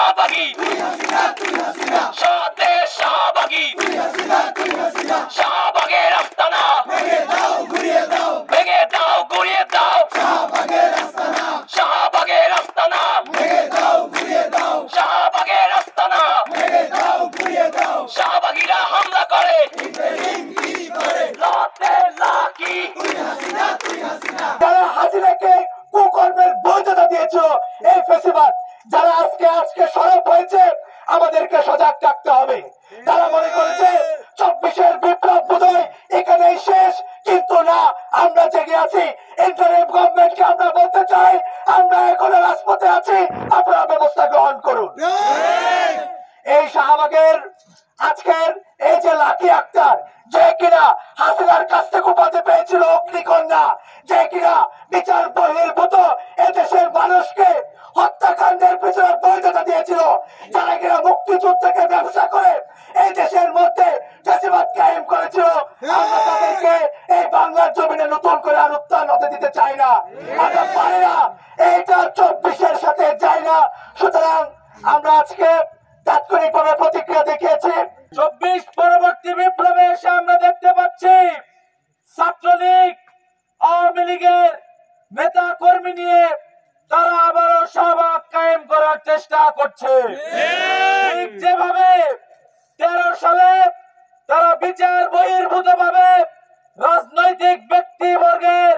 শাহবাগী সাথে শাহবাগী শাহবাগের আস্তানা ভেঙে দাও গুড়িয়ে দাও শাহবাগের আস্তানা শাহবাগের আস্তানা শাহবাগীরা হামলা করে লাতে লাকি যারা হাসিনাকে কুকর্মের বৈধতা দিয়েছিল এই ফেসিবাদ, যারা আজকে সরব হয়েছে, আমাদেরকে সজাগ থাকতে হবে। তারা মনে করেছে 24-এর বিপ্লব বোধহয় এখানেই শেষ, কিন্তু না, আমরা জেগে আছি। ইন্টারিম গভর্নমেন্টকে আমরা বলতে চাই, আমরা এখনো রাজপথে আছি, আপনারা ব্যবস্থা গ্রহণ করুন। এই শাহবাগের আজকের এই যে লাকি আক্তার, যে কিনা হাসিনার কাছ থেকে উপাধি পেয়েছিল অগ্নিকন্যা, যে কিনা বিচার বহির্ভূত এদেশের মানুষকে হত্যাকাণ্ডের পিছনে বৈধতা দিয়েছিল, যারা কিনা মুক্তিযুদ্ধকে ব্যবসা করে এই দেশের মধ্যে ফ্যাসিবাদ কায়েম করেছিল, আমরা তাদেরকে এই বাংলার জমিনে নতুন করে আর উত্থান হতে দিতে চাই না। আমরা পারি না, এইটা 24-এর সাথে যায় না। সুতরাং আমরা আজকে তাৎক্ষণিকভাবে প্রতিক্রিয়া দেখিয়েছি। 24 পরবর্তী বিপ্লবে এসে আমরা দেখতে পাচ্ছি ছাত্রলীগ আওয়ামী লীগের নেতা কর্মী নিয়ে তারা আবারও শাহবাগ কায়েম করার চেষ্টা করছে। ঠিক যেভাবে 13 সালে তারা বিচার বহির্ভূত ভাবে রাজনৈতিক ব্যক্তিবর্গের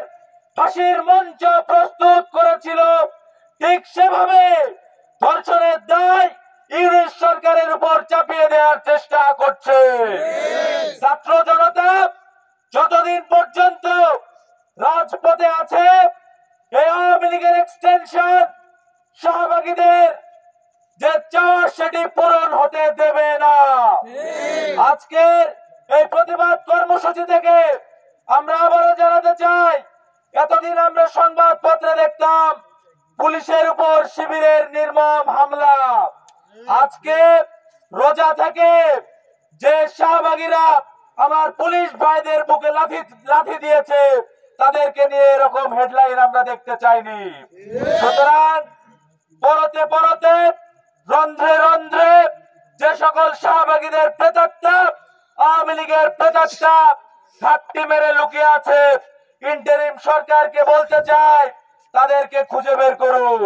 ফাঁসির মঞ্চ প্রস্তুত করেছিল, ঠিক সেভাবে ধর্ষণের দায় ইংরেজ সরকারের উপর চাপিয়ে দেওয়ার চেষ্টা করছে। ছাত্র জনতা যতদিন পর্যন্ত রাজপথে আছে, এই আওয়ামী লীগের এক্সটেনশন শাহবাগীদের যে চাওয়া সেটি পূরণ হতে দেবে না। আজকের এই প্রতিবাদ কর্মসূচি থেকে আমরা আবারও জানাতে চাই, এতদিন আমরা সংবাদপত্রে দেখতাম পুলিশের উপর শিবিরের নির্মম হামলা। আজকে রোজা থেকে যে শাহবাগীরা আমার পুলিশ ভাইদের বুকে লাথি দিয়েছে, তাদেরকে নিয়ে এরকম হেডলাইন আমরা দেখতে চাইনি। সুতরাং পরতে পরতে রন্ধ্রে রন্ধ্রে যে সকল শাহবাগীদের প্রেতাত্মা, আওয়ামী লীগের প্রেতাত্মা ঘাপটি মেরে লুকিয়ে আছে, ইন্টারিম সরকারকে বলতে চাই তাদেরকে খুঁজে বের করুন।